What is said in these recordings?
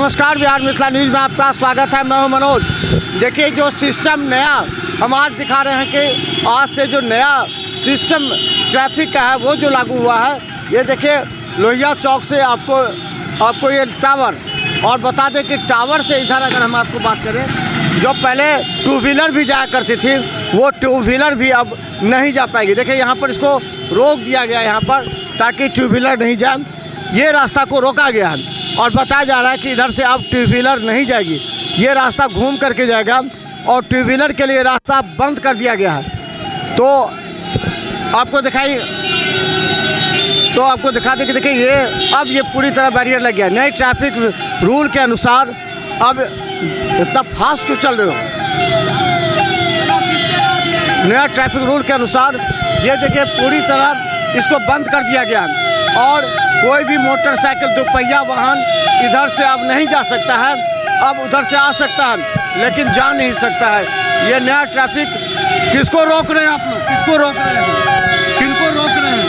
नमस्कार, बिहार मिथिला न्यूज़ में आपका स्वागत है। मैं हूं मनोज। देखिए, जो सिस्टम नया हम आज दिखा रहे हैं कि आज से जो नया सिस्टम ट्रैफिक का है वो जो लागू हुआ है। ये देखिए, लोहिया चौक से आपको ये टावर, और बता दें कि टावर से इधर अगर हम आपको बात करें, जो पहले टू व्हीलर भी जाया करती थी वो टू व्हीलर भी अब नहीं जा पाएगी। देखिए, यहाँ पर इसको रोक दिया गया है यहाँ पर, ताकि टू व्हीलर नहीं जाए। ये रास्ता को रोका गया है और बताया जा रहा है कि इधर से अब टू व्हीलर नहीं जाएगी, ये रास्ता घूम करके जाएगा और टू व्हीलर के लिए रास्ता बंद कर दिया गया है। तो आपको दिखा दें कि देखिए, ये पूरी तरह बैरियर लग गया। नए ट्रैफिक रूल के अनुसार अब इतना फास्ट क्यों चल रहे हो? नया ट्रैफिक रूल के अनुसार ये देखिए पूरी तरह इसको बंद कर दिया गया और कोई भी मोटरसाइकिल दोपहिया वाहन इधर से अब नहीं जा सकता है। अब उधर से आ सकता है लेकिन जा नहीं सकता है। ये नया ट्रैफिक किसको रोक रहे हैं आप लोग? किसको रोक रहे हैं? किनको रोक रहे हैं?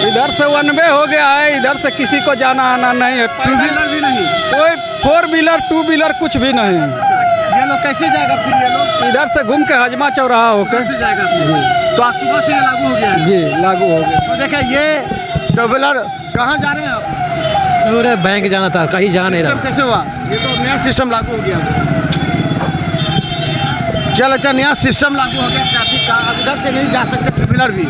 इधर से वन वे हो गया है, इधर से किसी को जाना आना नहीं है। टू व्हीलर भी नहीं, कोई फोर व्हीलर टू व्हीलर कुछ भी नहीं। ये लोग कैसे जाएगा फिर? ये लोग इधर से घूम के हजमा चौराहा होकर कैसे जाएगा जी? तो आज सुबह से ये लागू हो गया है जी, लागू हो गया। तो देखिए, ये टू व्हीलर कहाँ जा रहे हैं आप? पूरे बैंक जाना था, कहीं जा नहीं रहा। कैसे हुआ? ये तो नया सिस्टम लागू हो गया। क्या लगता है, नया सिस्टम लागू हो गया ट्रैफिक का, अब इधर से नहीं जा सकते टू व्हीलर भी?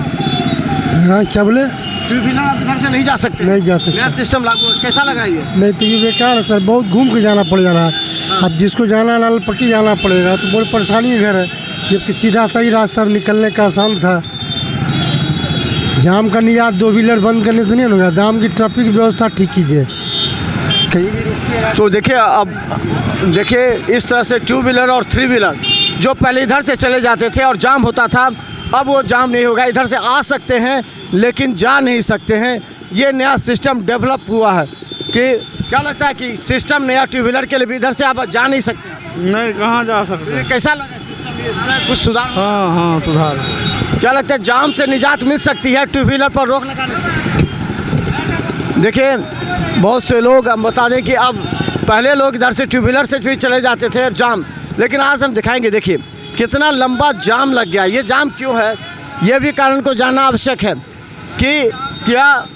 हाँ, क्या बोले? टू व्हीलर अब इधर से नहीं जा सकते? नहीं जा सकते। नया सिस्टम लागू हो, कैसा लगा ये? नहीं तो ये बेकार है सर, बहुत घूम के जाना पड़ जा रहा है। अब जिसको जाना लाल पट्टी जाना पड़ेगा तो बड़ी परेशानी घर है। जबकि सीधा सही रास्ता निकलने का आसान था। जाम का निजात दो व्हीलर बंद करने से नहीं होगा। जाम की ट्रैफिक व्यवस्था ठीक कीजिए, कहीं भी रुकिए। तो देखिए, अब देखिए इस तरह से टू व्हीलर और थ्री व्हीलर जो पहले इधर से चले जाते थे और जाम होता था, अब वो जाम नहीं होगा। इधर से आ सकते हैं लेकिन जा नहीं सकते हैं। ये नया सिस्टम डेवलप हुआ है कि क्या लगता है कि सिस्टम नया टू व्हीलर के लिए भी इधर से आप जा नहीं सकते? नहीं, कहाँ जा सकते? ये कैसा लगा सिस्टम? इसमें कुछ सुधार? हाँ, सुधार। क्या लगता है, जाम से निजात मिल सकती है टू व्हीलर पर रोक लगाने से? देखिए, बहुत से लोग, हम बता दें कि अब पहले लोग इधर से टू व्हीलर से भी चले जाते थे जाम, लेकिन आज हम दिखाएंगे। देखिए कितना लंबा जाम लग गया। ये जाम क्यों है, ये भी कारण को जानना आवश्यक है कि क्या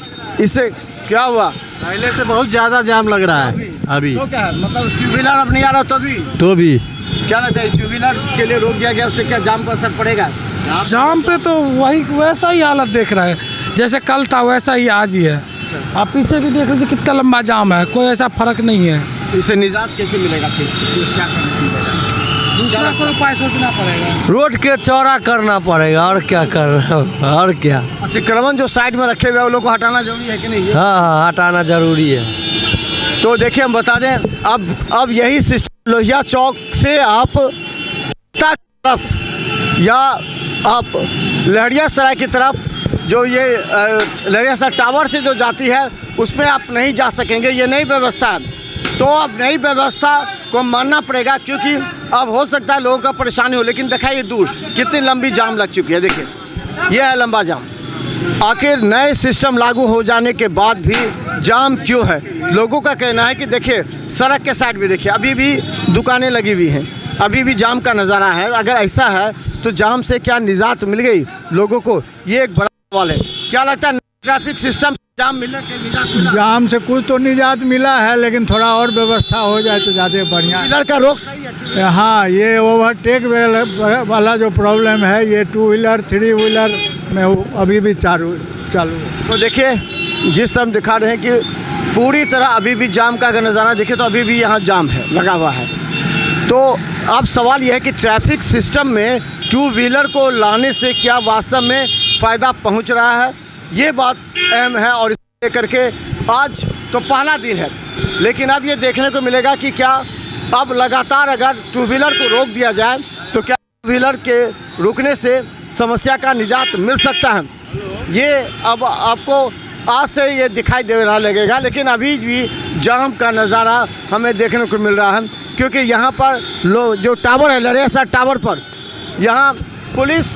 इससे क्या हुआ। पहले से बहुत ज़्यादा जाम लग रहा है अभी। तो क्या है, मतलब टू व्हीलर अब नहीं आ रहा तो भी क्या लगता है, टू व्हीलर के लिए रोक दिया गया, उससे क्या जाम पर असर पड़ेगा? जाम पे तो वही वैसा ही हालत देख रहा है, जैसे कल था वैसा ही आज ही है। आप पीछे भी देख लीजिए कितना लंबा जाम है, कोई ऐसा फर्क नहीं है। इसे निजात कैसे मिलेगा? फिर क्या करना? दूसरा कोई उपाय सोचना पड़ेगा। रोड के चौड़ा करना पड़ेगा, और क्या कर रहा हूँ, और क्या। अतिक्रमण जो साइड में रखे हुए हैं उन लोगों को हटाना जरूरी है कि नहीं? हाँ, हटाना जरूरी है। तो देखिए, हम बता दें, अब यही सिस्टम लोहिया चौक से आप तरफ या आप लहरिया सराय की तरफ, जो ये लहरिया सराय टावर से जो जाती है उसमें आप नहीं जा सकेंगे। ये नई व्यवस्था है, तो अब नई व्यवस्था को मानना पड़ेगा, क्योंकि अब हो सकता है लोगों का परेशानी हो। लेकिन दिखाइए दूर कितनी लंबी जाम लग चुकी है। देखिए, यह है लंबा जाम। आखिर नए सिस्टम लागू हो जाने के बाद भी जाम क्यों है? लोगों का कहना है कि देखिए, सड़क के साइड भी देखिए अभी भी दुकानें लगी हुई हैं, अभी भी जाम का नज़ारा है। अगर ऐसा है तो जाम से क्या निजात मिल गई लोगों को? ये एक बड़ा सवाल है। क्या लगता है, ट्रैफिक सिस्टम जाम मिलने के निजात मिला? जाम से कुछ तो निजात मिला है, लेकिन थोड़ा और व्यवस्था हो जाए तो ज़्यादा बढ़िया है। इधर का रोक सही है? हाँ, ये ओवरटेक वाला जो प्रॉब्लम है, ये टू व्हीलर थ्री व्हीलर में अभी भी चालू है। तो देखिए, जिस तरह हम दिखा रहे हैं कि पूरी तरह अभी भी जाम का अगर नज़ारा देखिए तो अभी भी यहाँ जाम है, लगा हुआ है। तो अब सवाल यह है कि ट्रैफिक सिस्टम में टू व्हीलर को लाने से क्या वास्तव में फ़ायदा पहुँच रहा है, ये बात अहम है। और इसे लेकर के आज तो पहला दिन है, लेकिन अब ये देखने को मिलेगा कि क्या अब लगातार अगर टू व्हीलर को रोक दिया जाए तो क्या टू व्हीलर के रुकने से समस्या का निजात मिल सकता है। ये अब आपको आज से ये दिखाई दे रहा लगेगा, लेकिन अभी भी जाम का नज़ारा हमें देखने को मिल रहा है, क्योंकि यहाँ पर जो टावर है, लहरिया सराय टावर पर, यहाँ पुलिस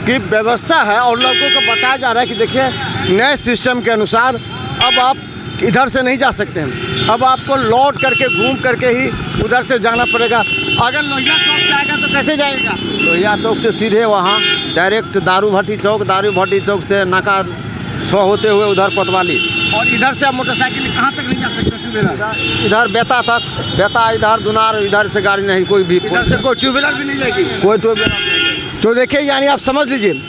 की व्यवस्था है और लोगों को बताया जा रहा है कि देखिए, नए सिस्टम के अनुसार अब आप इधर से नहीं जा सकते हैं, अब आपको लौट करके घूम करके ही उधर से जाना पड़ेगा। अगर लोहिया चौक से आएगा तो कैसे जाएगा? लोहिया चौक से सीधे वहाँ डायरेक्ट दारू भट्टी चौक से नाका 6 होते हुए उधर कोतवाली, और इधर से आप मोटरसाइकिल कहाँ तक नहीं जा सकते? टू व्हीलर इधर बेता तक, बेता इधर दुनार, इधर से गाड़ी नहीं, कोई भी इधर से कोई टू व्हीलर भी नहीं जाएगी। कोई टू व्हीलर। तो देखिए, यानी आप समझ लीजिए,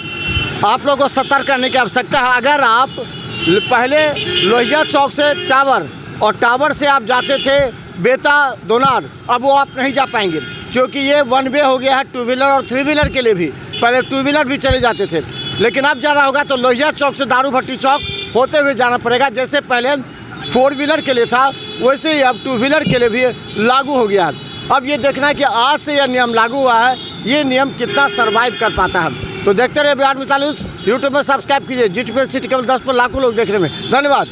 आप लोगों को सतर्क करने की आवश्यकता है। अगर आप पहले लोहिया चौक से टावर और टावर से आप जाते थे बेता दोनार, अब वो आप नहीं जा पाएंगे क्योंकि ये 1 वे हो गया है 2 व्हीलर और 3 व्हीलर के लिए भी। पहले 2 व्हीलर भी चले जाते थे, लेकिन अब जाना होगा तो लोहिया चौक से दारू भट्टी चौक होते हुए जाना पड़ेगा। जैसे पहले 4 व्हीलर के लिए था, वैसे ही अब 2 व्हीलर के लिए भी लागू हो गया है। अब ये देखना है कि आज से यह नियम लागू हुआ है, ये नियम कितना सर्वाइव कर पाता है। तो देखते रहिए बिहार मिसाल न्यूज़। यूट्यूब में सब्सक्राइब कीजिए। GTPS सिटी केवल 10 पर लाखों लोग देखने में। धन्यवाद।